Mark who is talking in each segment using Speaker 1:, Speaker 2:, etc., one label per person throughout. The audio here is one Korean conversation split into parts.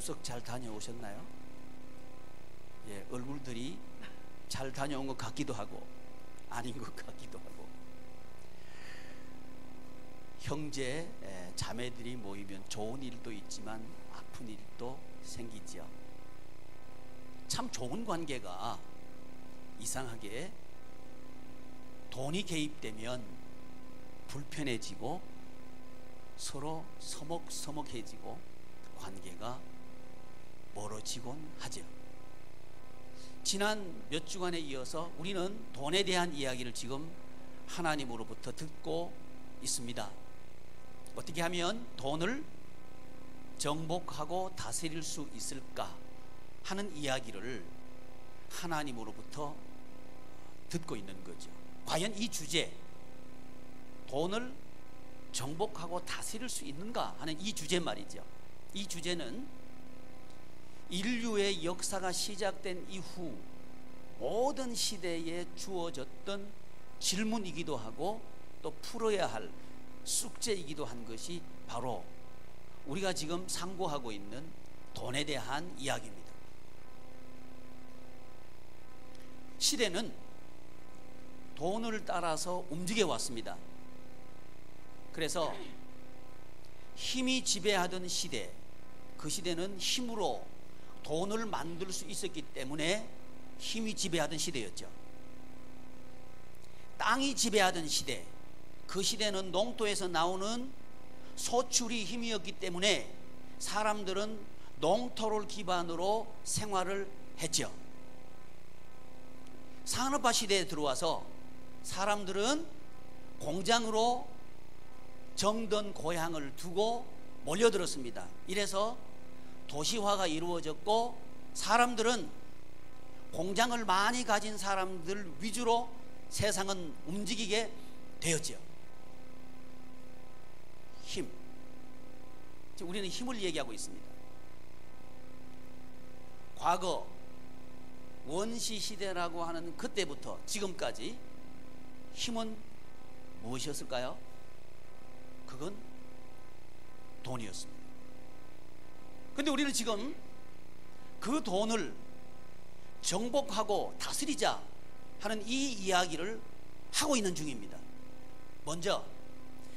Speaker 1: 추석 잘 다녀오셨나요? 예, 얼굴들이 잘 다녀온 것 같기도 하고 아닌 것 같기도 하고. 형제 자매들이 모이면 좋은 일도 있지만 아픈 일도 생기죠. 참 좋은 관계가 이상하게 돈이 개입되면 불편해지고 서로 서먹서먹해지고 관계가 멀어지곤 하죠. 지난 몇 주간에 이어서 우리는 돈에 대한 이야기를 지금 하나님으로부터 듣고 있습니다. 어떻게 하면 돈을 정복하고 다스릴 수 있을까 하는 이야기를 하나님으로부터 듣고 있는 거죠. 과연 이 주제, 돈을 정복하고 다스릴 수 있는가 하는 이 주제 말이죠. 이 주제는 인류의 역사가 시작된 이후 모든 시대에 주어졌던 질문이기도 하고 또 풀어야 할 숙제이기도 한 것이 바로 우리가 지금 상고하고 있는 돈에 대한 이야기입니다. 시대는 돈을 따라서 움직여 왔습니다. 그래서 힘이 지배하던 시대, 그 시대는 힘으로 돈을 만들 수 있었기 때문에 힘이 지배하던 시대였죠. 땅이 지배하던 시대, 그 시대는 농토에서 나오는 소출이 힘이었기 때문에 사람들은 농토를 기반으로 생활을 했죠. 산업화 시대에 들어와서 사람들은 공장으로 정든 고향을 두고 몰려들었습니다. 이래서 도시화가 이루어졌고 사람들은 공장을 많이 가진 사람들 위주로 세상은 움직이게 되었죠. 힘, 우리는 힘을 얘기하고 있습니다. 과거 원시 시대라고 하는 그때부터 지금까지 힘은 무엇이었을까요? 그건 돈이었습니다. 근데 우리는 지금 그 돈을 정복하고 다스리자 하는 이 이야기를 하고 있는 중입니다. 먼저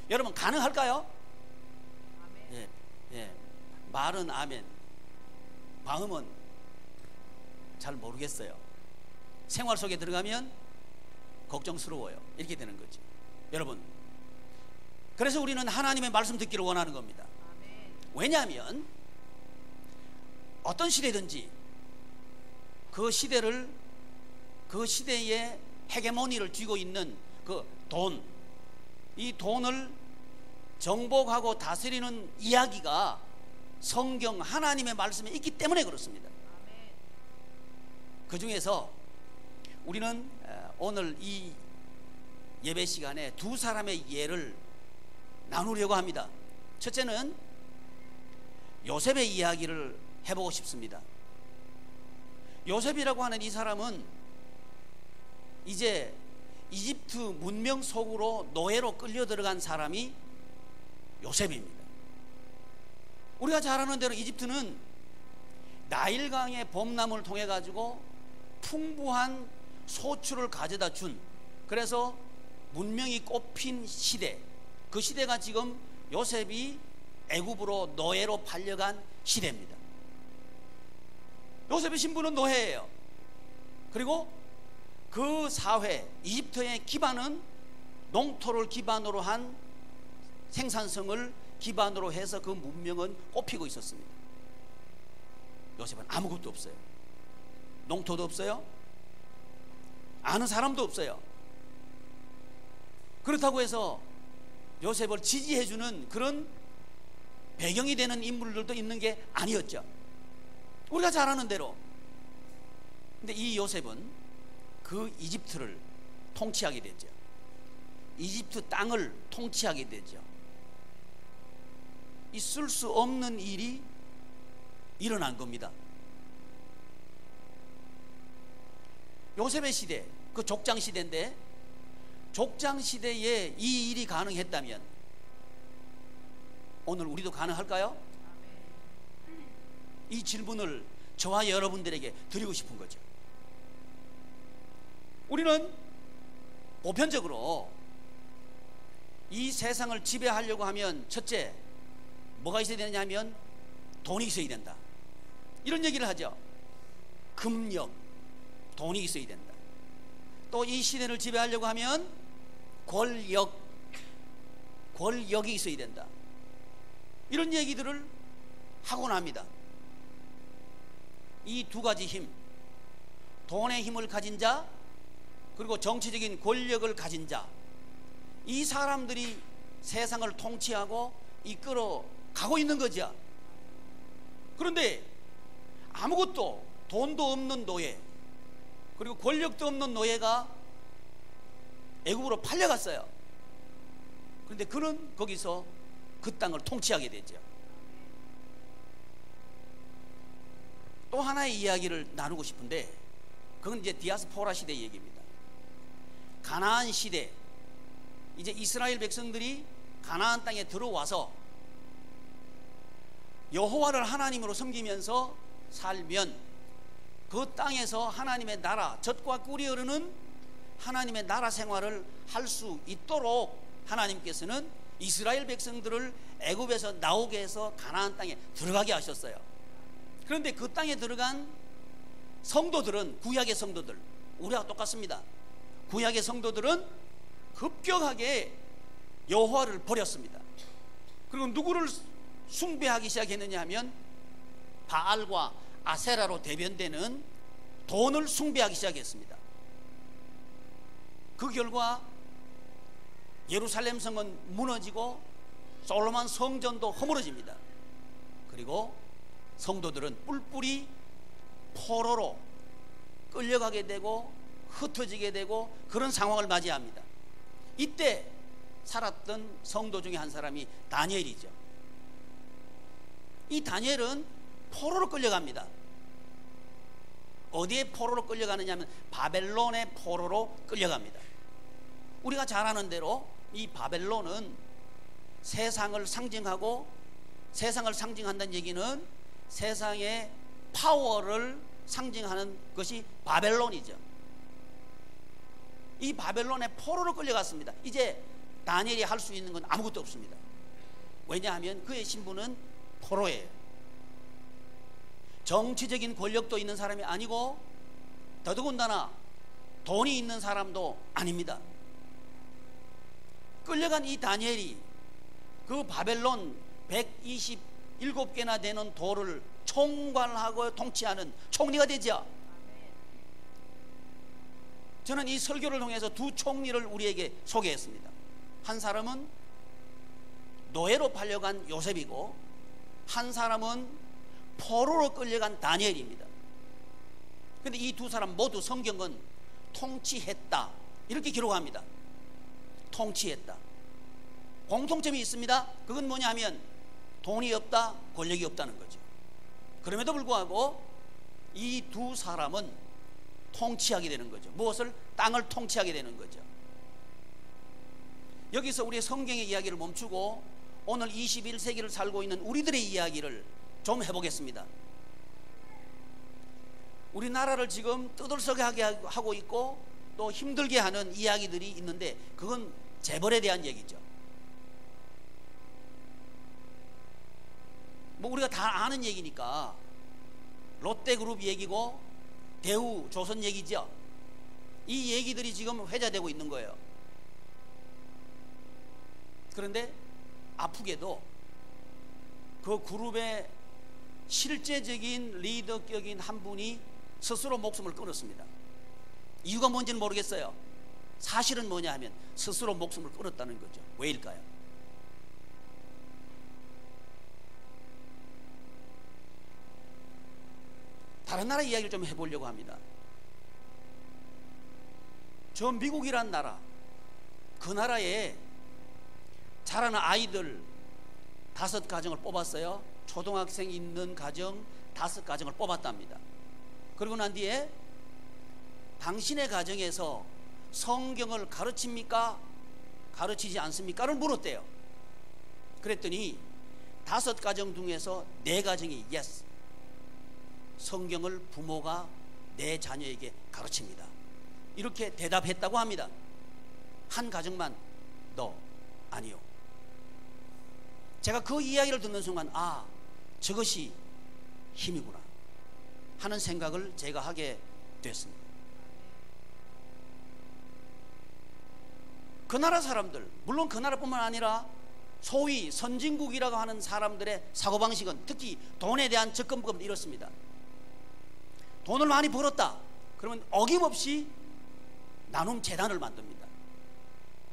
Speaker 1: 여러분, 가능할까요? 아멘. 예, 말은 아멘, 마음은 잘 모르겠어요. 생활 속에 들어가면 걱정스러워요. 이렇게 되는 거죠. 여러분, 그래서 우리는 하나님의 말씀 듣기를 원하는 겁니다. 아멘. 왜냐하면 어떤 시대든지 그 시대를, 그 시대의 헤게모니를 쥐고 있는 그 돈, 이 돈을 정복하고 다스리는 이야기가 성경 하나님의 말씀에 있기 때문에 그렇습니다. 그 중에서 우리는 오늘 이 예배 시간에 두 사람의 예를 나누려고 합니다. 첫째는 요셉의 이야기를 해보고 싶습니다. 요셉이라고 하는 이 사람은 이제 이집트 문명 속으로 노예로 끌려 들어간 사람이 요셉입니다. 우리가 잘 아는 대로 이집트는 나일강의 범람을 통해 가지고 풍부한 소출을 가져다 준, 그래서 문명이 꽃핀 시대, 그 시대가 지금 요셉이 애굽으로 노예로 팔려간 시대입니다. 요셉의 신부는 노예예요. 그리고 그 사회, 이집트의 기반은 농토를 기반으로 한 생산성을 기반으로 해서 그 문명은 꽃피고 있었습니다. 요셉은 아무것도 없어요. 농토도 없어요. 아는 사람도 없어요. 그렇다고 해서 요셉을 지지해주는 그런 배경이 되는 인물들도 있는 게 아니었죠. 우리가 잘 아는 대로. 근데 이 요셉은 그 이집트를 통치하게 되죠. 이집트 땅을 통치하게 되죠. 있을 수 없는 일이 일어난 겁니다. 요셉의 시대, 그 족장 시대인데, 족장 시대에 이 일이 가능했다면 오늘 우리도 가능할까요? 이 질문을 저와 여러분들에게 드리고 싶은 거죠. 우리는 보편적으로 이 세상을 지배하려고 하면 첫째 뭐가 있어야 되느냐 하면 돈이 있어야 된다, 이런 얘기를 하죠. 금력, 돈이 있어야 된다. 또 이 시대를 지배하려고 하면 권력이 있어야 된다, 이런 얘기들을 하곤 합니다. 이 두 가지 힘, 돈의 힘을 가진 자 그리고 정치적인 권력을 가진 자, 이 사람들이 세상을 통치하고 이끌어 가고 있는 거죠. 그런데 아무것도 돈도 없는 노예 그리고 권력도 없는 노예가 애굽으로 팔려갔어요. 그런데 그는 거기서 그 땅을 통치하게 되죠. 또 하나의 이야기를 나누고 싶은데 그건 이제 디아스포라 시대 얘기입니다. 가나안 시대, 이제 이스라엘 백성들이 가나안 땅에 들어와서 여호와를 하나님으로 섬기면서 살면 그 땅에서 하나님의 나라, 젖과 꿀이 흐르는 하나님의 나라 생활을 할 수 있도록 하나님께서는 이스라엘 백성들을 애굽에서 나오게 해서 가나안 땅에 들어가게 하셨어요. 그런데 그 땅에 들어간 성도들은, 구약의 성도들, 우리와 똑같습니다. 구약의 성도들은 급격하게 여호와를 버렸습니다. 그리고 누구를 숭배하기 시작했느냐 하면 바알과 아세라로 대변되는 돈을 숭배하기 시작했습니다. 그 결과 예루살렘 성은 무너지고 솔로몬 성전도 허물어집니다. 그리고 성도들은 뿔뿔이 포로로 끌려가게 되고 흩어지게 되고 그런 상황을 맞이합니다. 이때 살았던 성도 중에 한 사람이 다니엘이죠. 이 다니엘은 포로로 끌려갑니다. 어디에 포로로 끌려가느냐 하면 바벨론의 포로로 끌려갑니다. 우리가 잘 아는 대로 이 바벨론은 세상을 상징하고, 세상을 상징한다는 얘기는 세상의 파워를 상징하는 것이 바벨론이죠. 이 바벨론의 포로로 끌려갔습니다. 이제 다니엘이 할 수 있는 건 아무것도 없습니다. 왜냐하면 그의 신분은 포로예요. 정치적인 권력도 있는 사람이 아니고 더더군다나 돈이 있는 사람도 아닙니다. 끌려간 이 다니엘이 그 바벨론 127개나 되는 도를 총괄하고 통치하는 총리가 되죠. 저는 이 설교를 통해서 두 총리를 우리에게 소개했습니다. 한 사람은 노예로 팔려간 요셉이고 한 사람은 포로로 끌려간 다니엘입니다. 그런데 이 두 사람 모두 성경은 통치했다 이렇게 기록합니다. 통치했다. 공통점이 있습니다. 그건 뭐냐 하면 돈이 없다, 권력이 없다는 거죠. 그럼에도 불구하고 이 두 사람은 통치하게 되는 거죠. 무엇을? 땅을 통치하게 되는 거죠. 여기서 우리의 성경의 이야기를 멈추고 오늘 21세기를 살고 있는 우리들의 이야기를 좀 해보겠습니다. 우리나라를 지금 떠들썩하게 하고 있고 또 힘들게 하는 이야기들이 있는데 그건 재벌에 대한 얘기죠. 뭐 우리가 다 아는 얘기니까 롯데그룹 얘기고 대우조선 얘기죠. 이 얘기들이 지금 회자되고 있는 거예요. 그런데 아프게도 그 그룹의 실제적인 리더격인 한 분이 스스로 목숨을 끊었습니다. 이유가 뭔지는 모르겠어요. 사실은 뭐냐 하면 스스로 목숨을 끊었다는 거죠. 왜일까요? 다른 나라 이야기를 좀 해보려고 합니다. 저 미국이란 나라, 그 나라에 자라는 아이들 5가정을 뽑았어요. 초등학생 있는 가정 5가정을 뽑았답니다. 그러고 난 뒤에 당신의 가정에서 성경을 가르칩니까? 가르치지 않습니까?를 물었대요. 그랬더니 5가정 중에서 4가정이 yes, 성경을 부모가 내 자녀에게 가르칩니다. 이렇게 대답했다고 합니다. 한 가정만 너 아니요. 제가 그 이야기를 듣는 순간 아, 저것이 힘이구나 하는 생각을 제가 하게 됐습니다. 그 나라 사람들, 물론 그 나라뿐만 아니라 소위 선진국이라고 하는 사람들의 사고방식은 특히 돈에 대한 접근법은 이렇습니다. 돈을 많이 벌었다 그러면 어김없이 나눔 재단을 만듭니다.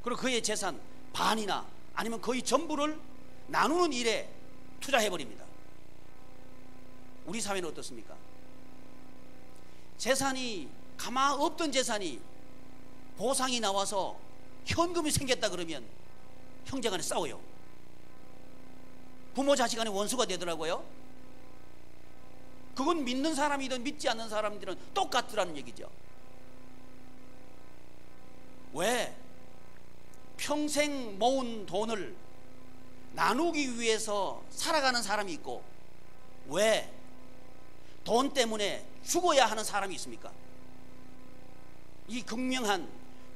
Speaker 1: 그리고 그의 재산 반이나 아니면 거의 전부를 나누는 일에 투자해버립니다. 우리 사회는 어떻습니까? 재산이 가망 없던 재산이 보상이 나와서 현금이 생겼다 그러면 형제간에 싸워요. 부모 자식간에 원수가 되더라고요. 그건 믿는 사람이든 믿지 않는 사람들은 똑같더라는 얘기죠. 왜? 평생 모은 돈을 나누기 위해서 살아가는 사람이 있고 왜 돈 때문에 죽어야 하는 사람이 있습니까? 이 극명한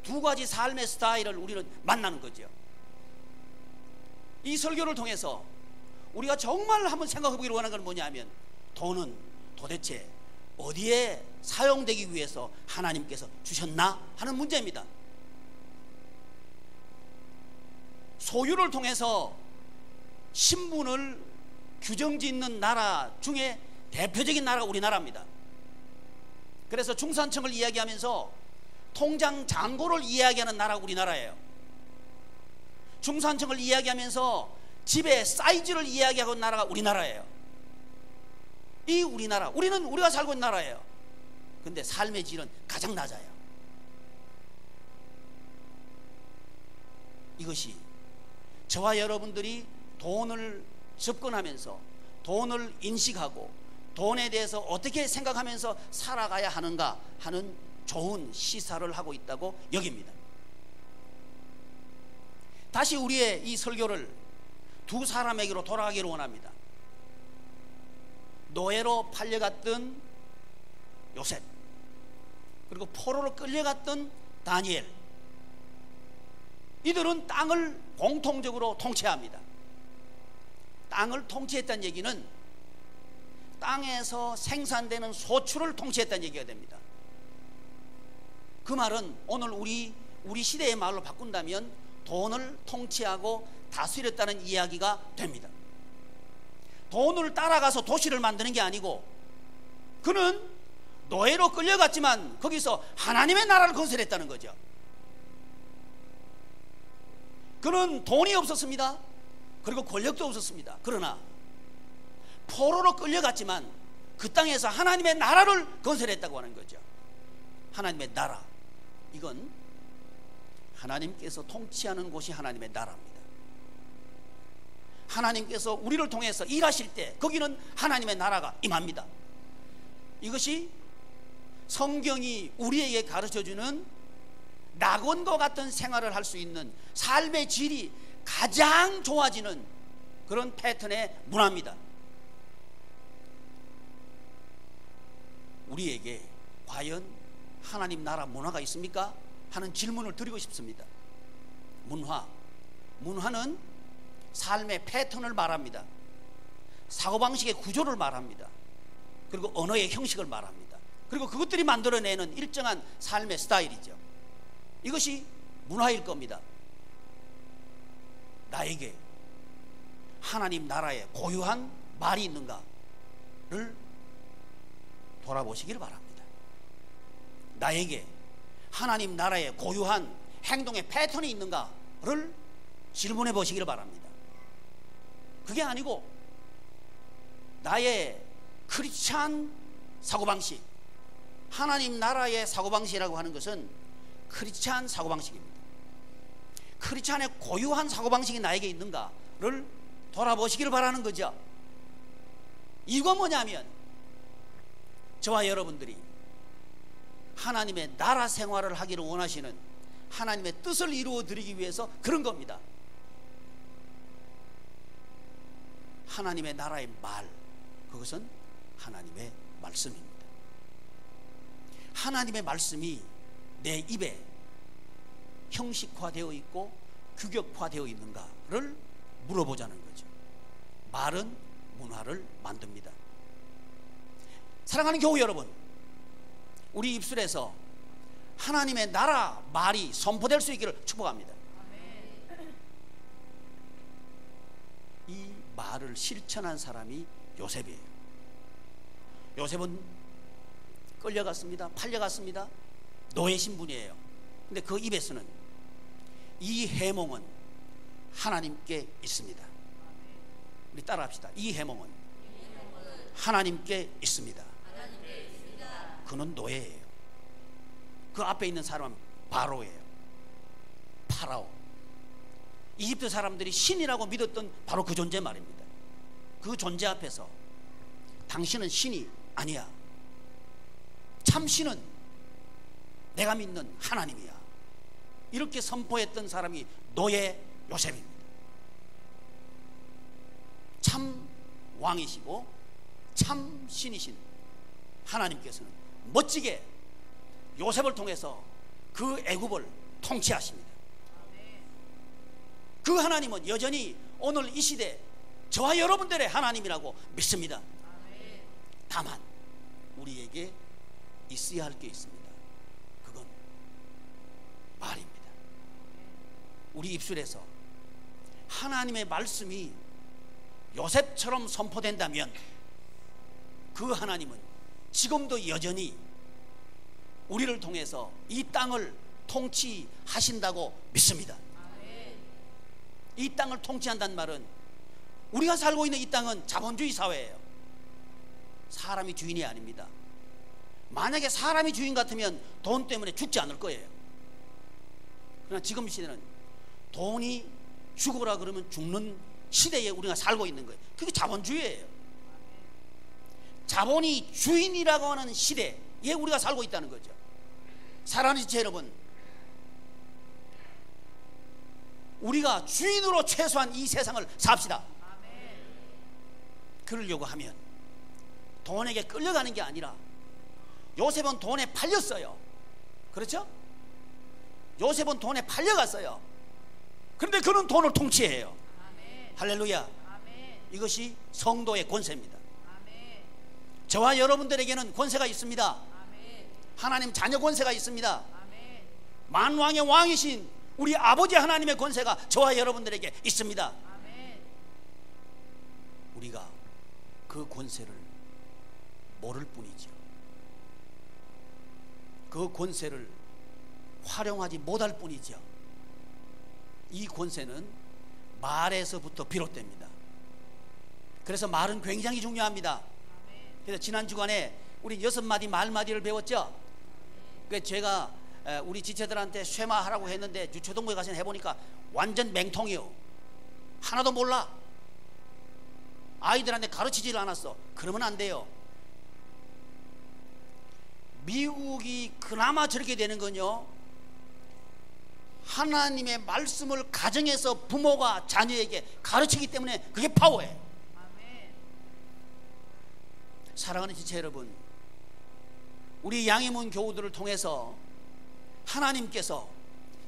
Speaker 1: 두 가지 삶의 스타일을 우리는 만나는 거죠. 이 설교를 통해서 우리가 정말 한번 생각해 보기를 원하는 건 뭐냐면 돈은 도대체 어디에 사용되기 위해서 하나님께서 주셨나 하는 문제입니다. 소유를 통해서 신분을 규정짓는 나라 중에 대표적인 나라가 우리나라입니다. 그래서 중산층을 이야기하면서 통장 잔고를 이야기하는 나라가 우리나라예요. 중산층을 이야기하면서 집의 사이즈를 이야기하는 나라가 우리나라예요. 이 우리나라, 우리는 우리가 살고 있는 나라예요. 근데 삶의 질은 가장 낮아요. 이것이 저와 여러분들이 돈을 접근하면서 돈을 인식하고 돈에 대해서 어떻게 생각하면서 살아가야 하는가 하는 좋은 시사를 하고 있다고 여깁니다. 다시 우리의 이 설교를 두 사람에게로 돌아가기를 원합니다. 노예로 팔려갔던 요셉, 그리고 포로로 끌려갔던 다니엘. 이들은 땅을 공통적으로 통치합니다. 땅을 통치했다는 얘기는 땅에서 생산되는 소출을 통치했다는 얘기가 됩니다. 그 말은 오늘 우리 시대의 말로 바꾼다면 돈을 통치하고 다스렸다는 이야기가 됩니다. 돈을 따라가서 도시를 만드는 게 아니고 그는 노예로 끌려갔지만 거기서 하나님의 나라를 건설했다는 거죠. 그는 돈이 없었습니다. 그리고 권력도 없었습니다. 그러나 포로로 끌려갔지만 그 땅에서 하나님의 나라를 건설했다고 하는 거죠. 하나님의 나라, 이건 하나님께서 통치하는 곳이 하나님의 나라입니다. 하나님께서 우리를 통해서 일하실 때 거기는 하나님의 나라가 임합니다. 이것이 성경이 우리에게 가르쳐주는 낙원과 같은 생활을 할 수 있는 삶의 질이 가장 좋아지는 그런 패턴의 문화입니다. 우리에게 과연 하나님 나라 문화가 있습니까? 하는 질문을 드리고 싶습니다. 문화는 삶의 패턴을 말합니다. 사고방식의 구조를 말합니다. 그리고 언어의 형식을 말합니다. 그리고 그것들이 만들어내는 일정한 삶의 스타일이죠. 이것이 문화일 겁니다. 나에게 하나님 나라의 고유한 말이 있는가를 돌아보시길 바랍니다. 나에게 하나님 나라의 고유한 행동의 패턴이 있는가를 질문해 보시기를 바랍니다. 그게 아니고 나의 크리스찬 사고방식, 하나님 나라의 사고방식이라고 하는 것은 크리스찬 사고방식입니다. 크리스찬의 고유한 사고방식이 나에게 있는가를 돌아보시기를 바라는 거죠. 이유가 뭐냐면 저와 여러분들이 하나님의 나라 생활을 하기를 원하시는 하나님의 뜻을 이루어 드리기 위해서 그런 겁니다. 하나님의 나라의 말, 그것은 하나님의 말씀입니다. 하나님의 말씀이 내 입에 형식화되어 있고 규격화되어 있는가를 물어보자는 거죠. 말은 문화를 만듭니다. 사랑하는 교우 여러분, 우리 입술에서 하나님의 나라 말이 선포될 수 있기를 축복합니다. 이 말을 실천한 사람이 요셉이에요. 요셉은 끌려갔습니다. 팔려갔습니다. 노예 신분이에요. 근데 그 입에서는 이 해몽은 하나님께 있습니다. 우리 따라합시다. 이 해몽은 하나님께 있습니다. 그는 노예예요. 그 앞에 있는 사람은 바로예요. 파라오. 이집트 사람들이 신이라고 믿었던 바로 그 존재 말입니다. 그 존재 앞에서 당신은 신이 아니야. 참 신은 내가 믿는 하나님이야. 이렇게 선포했던 사람이 노예 요셉입니다. 참 왕이시고 참 신이신 하나님께서는 멋지게 요셉을 통해서 그 애굽을 통치하십니다. 그 하나님은 여전히 오늘 이 시대 저와 여러분들의 하나님이라고 믿습니다. 다만 우리에게 있어야 할 게 있습니다. 그건 말입니다. 우리 입술에서 하나님의 말씀이 요셉처럼 선포된다면 그 하나님은 지금도 여전히 우리를 통해서 이 땅을 통치하신다고 믿습니다. 이 땅을 통치한다는 말은 우리가 살고 있는 이 땅은 자본주의 사회예요. 사람이 주인이 아닙니다. 만약에 사람이 주인 같으면 돈 때문에 죽지 않을 거예요. 그러나 지금 시대는 돈이 죽어라 그러면 죽는 시대에 우리가 살고 있는 거예요. 그게 자본주의예요. 자본이 주인이라고 하는 시대에 우리가 살고 있다는 거죠. 사랑하는 지체 여러분, 우리가 주인으로 최소한 이 세상을 삽시다. 그러려고 하면 돈에게 끌려가는 게 아니라, 요셉은 돈에 팔렸어요. 그렇죠? 요셉은 돈에 팔려갔어요. 그런데 그는 돈을 통치해요. 할렐루야. 이것이 성도의 권세입니다. 저와 여러분들에게는 권세가 있습니다. 하나님 자녀 권세가 있습니다. 만왕의 왕이신 우리 아버지 하나님의 권세가 저와 여러분들에게 있습니다. 우리가 그 권세를 모를 뿐이죠. 그 권세를 활용하지 못할 뿐이죠. 이 권세는 말에서부터 비롯됩니다. 그래서 말은 굉장히 중요합니다. 그래서 지난 주간에 우리 6마디 말마디를 배웠죠. 그래서 제가 우리 지체들한테 쇠마하라고 했는데 유초동부에 가서 해보니까 완전 맹통이요. 하나도 몰라. 아이들한테 가르치질 않았어. 그러면 안 돼요. 미국이 그나마 저렇게 되는 건요, 하나님의 말씀을 가정에서 부모가 자녀에게 가르치기 때문에 그게 파워예요. 사랑하는 지체 여러분, 우리 양희문 교우들을 통해서 하나님께서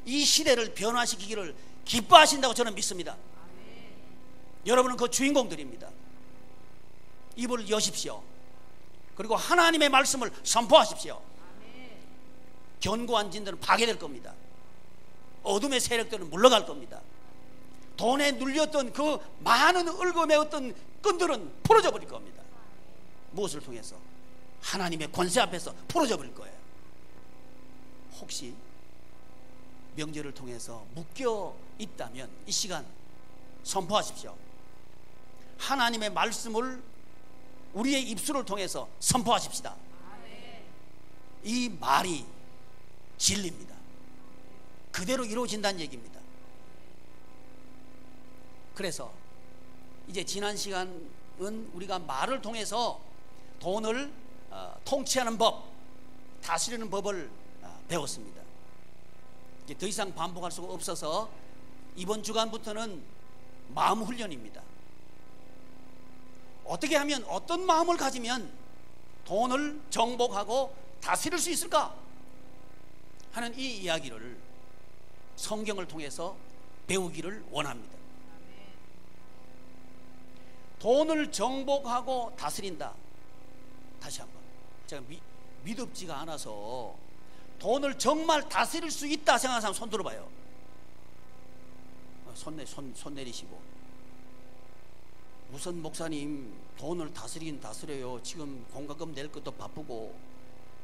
Speaker 1: 이 시대를 변화시키기를 기뻐하신다고 저는 믿습니다. 여러분은 그 주인공들입니다. 입을 여십시오. 그리고 하나님의 말씀을 선포하십시오. 견고한 진들은 파괴될 겁니다. 어둠의 세력들은 물러갈 겁니다. 돈에 눌렸던 그 많은 얽음의 어떤 끈들은 풀어져 버릴 겁니다. 무엇을 통해서? 하나님의 권세 앞에서 풀어져 버릴 거예요. 혹시 명절을 통해서 묶여 있다면 이 시간 선포하십시오. 하나님의 말씀을 우리의 입술을 통해서 선포하십시다. 이 말이 진리입니다. 그대로 이루어진다는 얘기입니다. 그래서 이제 지난 시간은 우리가 말을 통해서 돈을 통치하는 법, 다스리는 법을 배웠습니다. 이제 더 이상 반복할 수가 없어서 이번 주간부터는 마음 훈련입니다. 어떻게 하면, 어떤 마음을 가지면 돈을 정복하고 다스릴 수 있을까 하는 이 이야기를 성경을 통해서 배우기를 원합니다. 돈을 정복하고 다스린다. 다시 한번, 제가 믿음지가 않아서 돈을 정말 다스릴 수 있다 생각하는 사람 손 들어봐요. 손 내리시고. 무슨 목사님 돈을 다스리긴 다스려요. 지금 공과금 낼 것도 바쁘고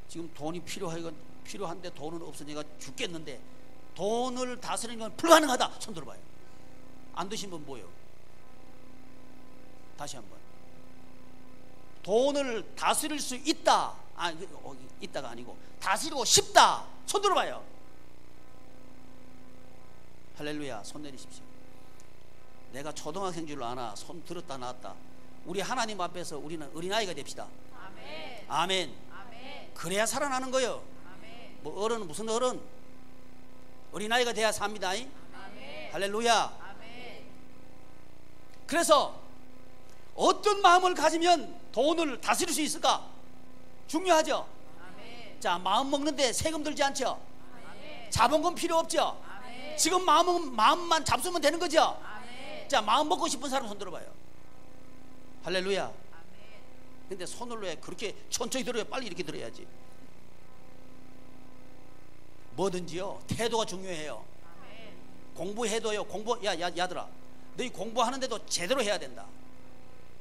Speaker 1: 지금 돈이 필요한데 돈은 없으니까 죽겠는데 돈을 다스리는 건 불가능하다. 손 들어봐요. 안 드신 분 뭐예요? 다시 한번. 돈을 다스릴 수 있다. 있다가 아니고 다스리고 싶다. 손 들어봐요. 할렐루야. 손 내리십시오. 내가 초등학생 줄 아나. 손 들었다 놨다. 우리 하나님 앞에서 우리는 어린아이가 됩시다. 아멘. 아멘. 아멘. 그래야 살아나는 거예요. 아멘. 뭐 어른은 무슨 어른? 어린아이가 돼야 삽니다. 아멘. 할렐루야. 아멘. 그래서 어떤 마음을 가지면 돈을 다스릴 수 있을까? 중요하죠. 아멘. 자, 마음 먹는데 세금 들지 않죠? 아멘. 자본금 필요 없죠? 아멘. 지금 마음만 잡수면 되는 거죠? 아멘. 자, 마음 먹고 싶은 사람 손 들어봐요. 할렐루야. 아멘. 근데 손을 왜 그렇게 천천히 들어요? 빨리 이렇게 들어야지. 뭐든지요, 태도가 중요해요. 아멘. 공부해도요, 야들아, 너희 공부하는데도 제대로 해야 된다.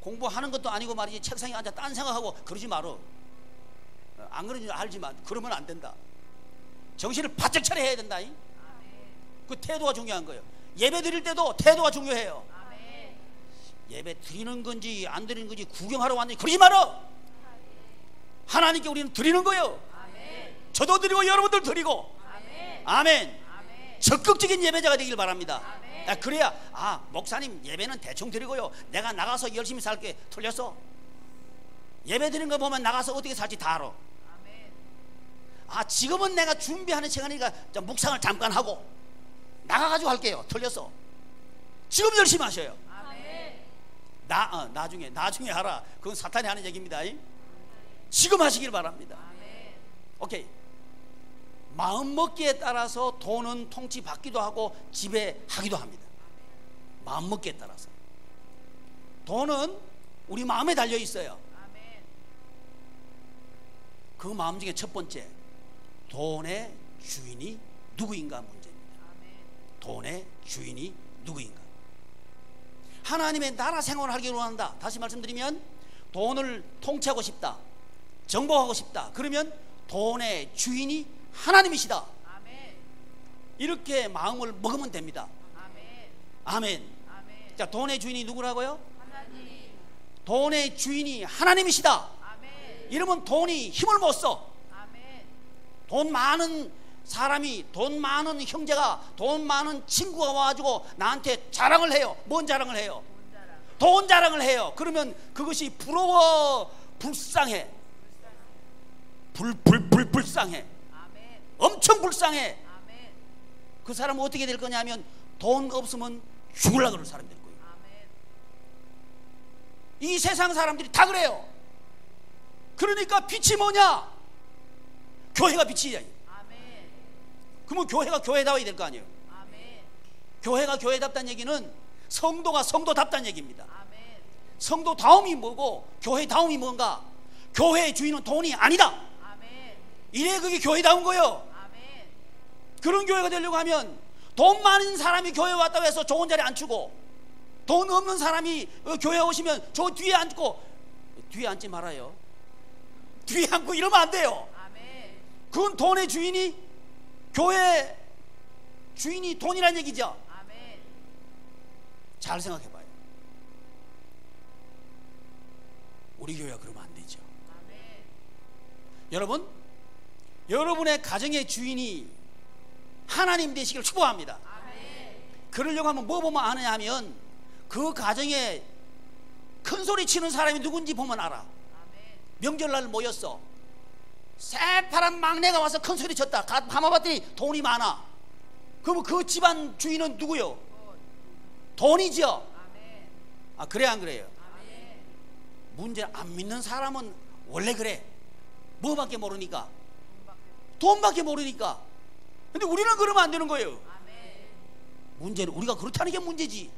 Speaker 1: 공부하는 것도 아니고 말이지 책상에 앉아 딴 생각하고 그러지 말어. 안 그러는 줄 알지만 그러면 안 된다. 정신을 바짝 차려야 된다. 아멘. 그 태도가 중요한 거예요. 예배 드릴 때도 태도가 중요해요. 아멘. 예배 드리는 건지 안 드리는 건지 구경하러 왔는지 그러지 말어. 하나님께 우리는 드리는 거예요. 아멘. 저도 드리고 여러분들 드리고. 아멘. 아멘. 아멘. 적극적인 예배자가 되길 바랍니다. 아멘. 그래야 목사님 예배는 대충 드리고요, 내가 나가서 열심히 살게. 틀렸어. 예배 드리는 거 보면 나가서 어떻게 살지 다 알아. 지금은 내가 준비하는 시간이니까 묵상을 잠깐 하고 나가가지고 할게요. 틀렸어. 지금 열심히 하셔요. 나중에 하라. 그건 사탄이 하는 얘기입니다. 지금 하시길 바랍니다. 오케이. 마음 먹기에 따라서 돈은 통치받기도 하고 지배하기도 합니다. 마음 먹기에 따라서. 돈은 우리 마음에 달려 있어요. 그 마음 중에 첫 번째, 돈의 주인이 누구인가 문제입니다. 돈의 주인이 누구인가. 하나님의 나라 생활을 하기를 원한다. 다시 말씀드리면 돈을 통치하고 싶다, 정복하고 싶다. 그러면 돈의 주인이 하나님이시다. 아멘. 이렇게 마음을 먹으면 됩니다. 아멘. 아멘. 아멘. 자, 돈의 주인이 누구라고요? 하나님. 돈의 주인이 하나님이시다. 아멘. 이러면 돈이 힘을 못 써. 아멘. 돈 많은 사람이, 돈 많은 형제가, 돈 많은 친구가 와가지고 나한테 자랑을 해요. 뭔 자랑을 해요? 돈 자랑을 해요. 그러면 그것이 부러워, 불쌍해. 불쌍해. 엄청 불쌍해. 아멘. 그 사람은 어떻게 될 거냐면 돈 없으면 죽으려고 그럴 사람이 될 거예요. 아멘. 이 세상 사람들이 다 그래요. 그러니까 빛이 뭐냐? 교회가 빛이야. 아멘. 그러면 교회가 교회다워야 될 거 아니에요. 아멘. 교회가 교회답다는 얘기는 성도가 성도답다는 얘기입니다. 아멘. 성도다움이 뭐고 교회다움이 뭔가? 교회의 주인은 돈이 아니다. 아멘. 이래 그게 교회다운 거예요. 그런 교회가 되려고 하면 돈 많은 사람이 교회에 왔다고 해서 좋은 자리에 앉히고, 돈 없는 사람이 교회에 오시면 저 뒤에 앉고, 뒤에 앉지 말아요. 뒤에 앉고 이러면 안 돼요. 그건 돈의 주인이, 교회 주인이 돈이란 얘기죠. 잘 생각해봐요. 우리 교회가 그러면 안 되죠. 여러분, 여러분의 가정의 주인이 하나님 되시길 축복합니다. 아멘. 그러려고 하면 뭐 보면 아느냐 하면 그 가정에 큰 소리 치는 사람이 누군지 보면 알아. 아멘. 명절날 모였어. 새파란 막내가 와서 큰 소리 쳤다. 가만 봤더니 돈이 많아. 그럼 그 집안 주인은 누구요? 돈이죠. 아멘. 그래 안 그래요? 아멘. 문제 안 믿는 사람은 원래 그래. 뭐밖에 모르니까? 돈밖에 모르니까. 근데 우리는 그러면 안 되는 거예요. 문제는 우리가 그렇다는 게 문제지.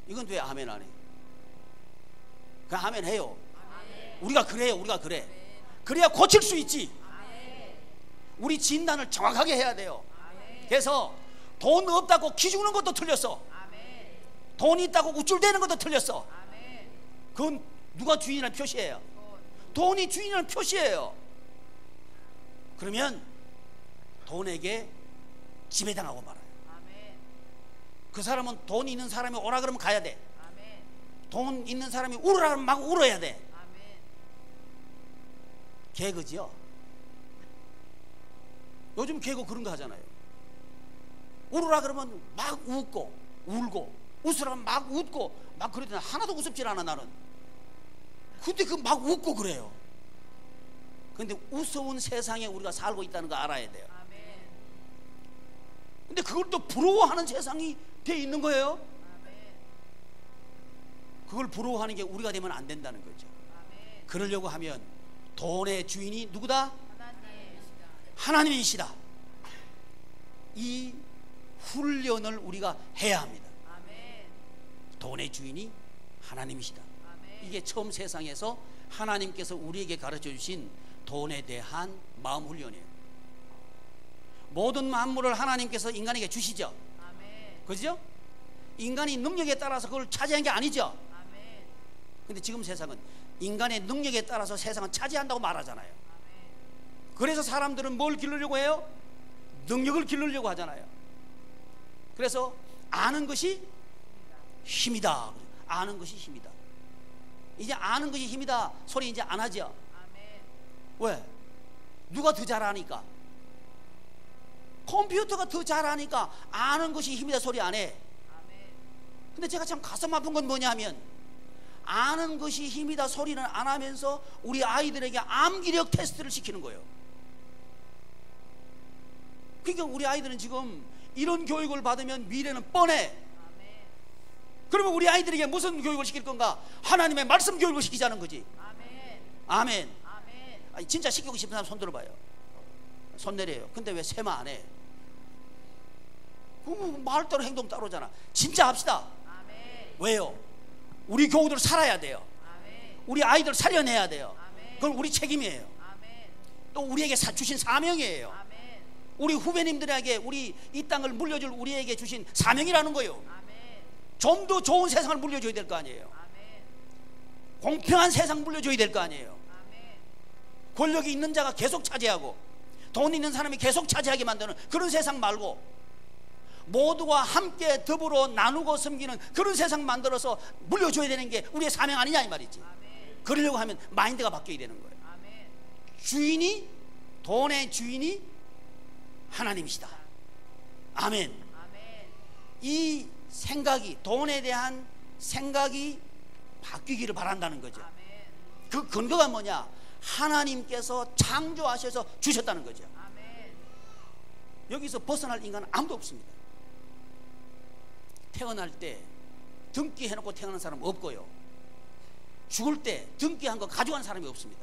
Speaker 1: 이건 왜 아멘 안 해? 그 아멘 해요. 우리가 그래요. 우리가 그래. 그래야 고칠 수 있지. 우리 진단을 정확하게 해야 돼요. 그래서 돈 없다고 기죽는 것도 틀렸어. 돈 있다고 우쭐대는 것도 틀렸어. 그건 누가 주인이라는 표시예요? 돈이 주인이라는 표시예요. 그러면 돈에게 지배당하고 말아요. 그 사람은 돈 있는 사람이 오라 그러면 가야 돼. 돈 있는 사람이 울으라 그러면 막 울어야 돼. 개그지요. 요즘 개그 그런 거 하잖아요. 울으라 그러면 막 웃고 울고, 웃으라 그러면 막 웃고 막 그러더니 하나도 우습질 않아 나는. 근데 그 막 웃고 그래요. 근데 우스운 세상에 우리가 살고 있다는 거 알아야 돼요. 근데 그걸 또 부러워하는 세상이 돼 있는 거예요. 그걸 부러워하는 게 우리가 되면 안 된다는 거죠. 그러려고 하면 돈의 주인이 누구다? 하나님이시다. 이 훈련을 우리가 해야 합니다. 돈의 주인이 하나님이시다. 이게 처음 세상에서 하나님께서 우리에게 가르쳐 주신 돈에 대한 마음 훈련이에요. 모든 만물을 하나님께서 인간에게 주시죠. 그죠? 인간이 능력에 따라서 그걸 차지한 게 아니죠. 근데 지금 세상은 인간의 능력에 따라서 세상은 차지한다고 말하잖아요. 그래서 사람들은 뭘 기르려고 해요? 능력을 기르려고 하잖아요. 그래서 아는 것이 힘이다. 아는 것이 힘이다. 이제 아는 것이 힘이다 소리 이제 안 하죠. 왜? 누가 더 잘하니까? 컴퓨터가 더 잘하니까 아는 것이 힘이다 소리 안 해. 근데 제가 참 가슴 아픈 건 뭐냐 하면 아는 것이 힘이다 소리는 안 하면서 우리 아이들에게 암기력 테스트를 시키는 거예요. 그러니까 우리 아이들은 지금 이런 교육을 받으면 미래는 뻔해. 그러면 우리 아이들에게 무슨 교육을 시킬 건가? 하나님의 말씀 교육을 시키자는 거지. 아멘. 아니, 진짜 시키고 싶은 사람 손 들어봐요. 손 내려요. 근데 왜 세마 안 해? 말 따로 행동 따로잖아. 진짜 합시다. 왜요? 우리 교우들 살아야 돼요. 우리 아이들 살려내야 돼요. 그건 우리 책임이에요. 또 우리에게 주신 사명이에요. 우리 후배님들에게 우리 이 땅을 물려줄 우리에게 주신 사명이라는 거예요. 좀 더 좋은 세상을 물려줘야 될 거 아니에요. 공평한 세상 물려줘야 될 거 아니에요. 권력이 있는 자가 계속 차지하고 돈 있는 사람이 계속 차지하게 만드는 그런 세상 말고 모두가 함께 더불어 나누고 섬기는 그런 세상 만들어서 물려줘야 되는 게 우리의 사명 아니냐 이 말이지. 그러려고 하면 마인드가 바뀌어야 되는 거예요. 주인이, 돈의 주인이 하나님이시다. 아멘. 이 생각이, 돈에 대한 생각이 바뀌기를 바란다는 거죠. 그 근거가 뭐냐? 하나님께서 창조하셔서 주셨다는 거죠. 여기서 벗어날 인간은 아무도 없습니다. 태어날 때 등기 해놓고 태어난 사람 없고요. 죽을 때 등기한 거 가져간 사람이 없습니다.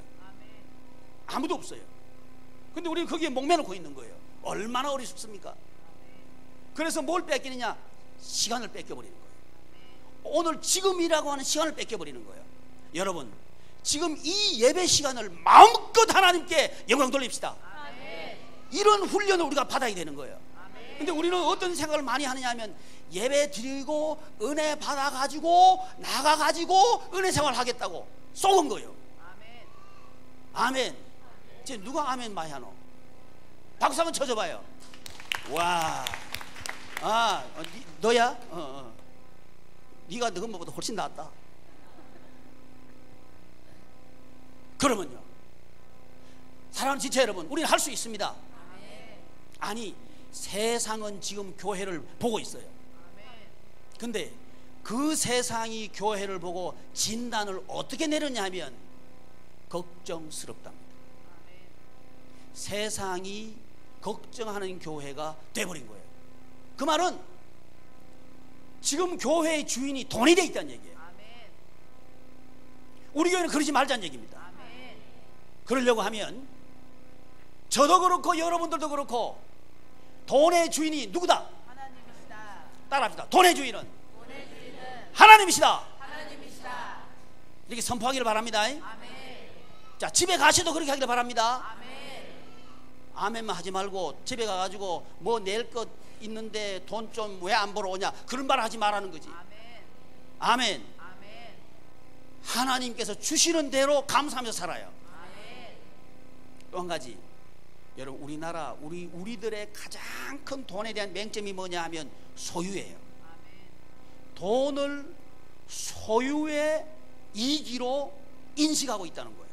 Speaker 1: 아무도 없어요. 근데 우리는 거기에 목매놓고 있는 거예요. 얼마나 어리숙습니까? 그래서 뭘 뺏기느냐? 시간을 뺏겨버리는 거예요. 오늘 지금이라고 하는 시간을 뺏겨버리는 거예요. 여러분, 지금 이 예배 시간을 마음껏 하나님께 영광 돌립시다. 이런 훈련을 우리가 받아야 되는 거예요. 근데 우리는 어떤 생각을 많이 하느냐 하면 예배 드리고 은혜 받아가지고 나가가지고 은혜 생활 하겠다고 속은 거예요. 아멘. 이제 누가 아멘 많이 하노? 박수 한번 쳐줘봐요. 와, 너야? 네가 너 것보다 훨씬 낫다. 그러면요, 사랑하는 지체 여러분, 우리는 할 수 있습니다. 아니, 세상은 지금 교회를 보고 있어요. 근데 그 세상이 교회를 보고 진단을 어떻게 내렸냐 하면 걱정스럽답니다. 세상이 걱정하는 교회가 돼버린 거예요. 그 말은 지금 교회의 주인이 돈이 돼 있다는 얘기예요. 우리 교회는 그러지 말자는 얘기입니다. 그러려고 하면 저도 그렇고 여러분들도 그렇고 돈의 주인이 누구다?
Speaker 2: 하나님이시다.
Speaker 1: 따라합시다. 돈의 주인은
Speaker 2: 돈의 주인은
Speaker 1: 하나님이시다.
Speaker 2: 하나님이시다.
Speaker 1: 이렇게 선포하기를 바랍니다.
Speaker 2: 아멘.
Speaker 1: 자, 집에 가셔도 그렇게 하기를 바랍니다.
Speaker 2: 아멘.
Speaker 1: 아멘만 하지 말고 집에 가가지고 뭐 낼 것 있는데 돈 좀 왜 안 벌어 오냐 그런 말 하지 말라는 거지.
Speaker 2: 아멘.
Speaker 1: 아멘.
Speaker 2: 아멘.
Speaker 1: 하나님께서 주시는 대로 감사하며 살아요.
Speaker 2: 아멘.
Speaker 1: 또 한 가지, 여러분, 우리나라 우리들의 가장 큰 돈에 대한 맹점이 뭐냐 하면 소유예요.
Speaker 2: 아멘.
Speaker 1: 돈을 소유의 이기로 인식하고 있다는 거예요.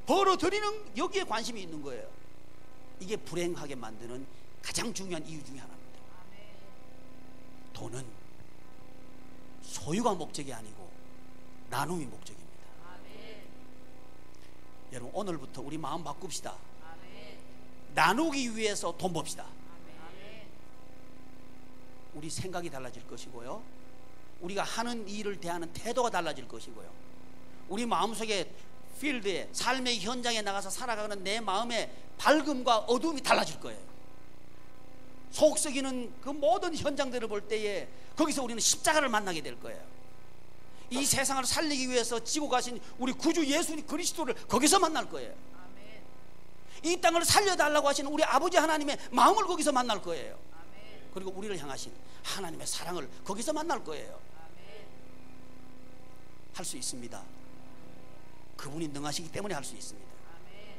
Speaker 1: 벌어들이는 여기에 관심이 있는 거예요. 이게 불행하게 만드는 가장 중요한 이유 중에 하나입니다.
Speaker 2: 아멘.
Speaker 1: 돈은 소유가 목적이 아니고 나눔이 목적입니다.
Speaker 2: 아멘.
Speaker 1: 여러분, 오늘부터 우리 마음 바꿉시다.
Speaker 2: 아멘.
Speaker 1: 나누기 위해서 돈 봅시다.
Speaker 2: 아멘.
Speaker 1: 우리 생각이 달라질 것이고요, 우리가 하는 일을 대하는 태도가 달라질 것이고요, 우리 마음속에 필드에 삶의 현장에 나가서 살아가는 내 마음의 밝음과 어두움이 달라질 거예요. 속 썩이는 그 모든 현장들을 볼 때에 거기서 우리는 십자가를 만나게 될 거예요. 이 세상을 살리기 위해서 지고 가신 우리 구주 예수 그리스도를 거기서 만날 거예요.
Speaker 2: 아멘.
Speaker 1: 이 땅을 살려달라고 하시는 우리 아버지 하나님의 마음을 거기서 만날 거예요.
Speaker 2: 아멘.
Speaker 1: 그리고 우리를 향하신 하나님의 사랑을 거기서 만날 거예요.
Speaker 2: 아멘.
Speaker 1: 할 수 있습니다. 그분이 능하시기 때문에 할 수 있습니다.
Speaker 2: 아멘.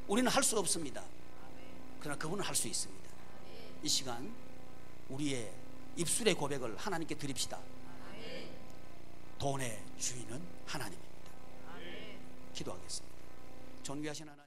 Speaker 1: 우리는 할 수 없습니다.
Speaker 2: 아멘.
Speaker 1: 그러나 그분은 할 수 있습니다. 이 시간 우리의 입술의 고백을 하나님께 드립시다.
Speaker 2: 아멘.
Speaker 1: 돈의 주인은 하나님입니다.
Speaker 2: 아멘.
Speaker 1: 기도하겠습니다. 존귀하신 하나님,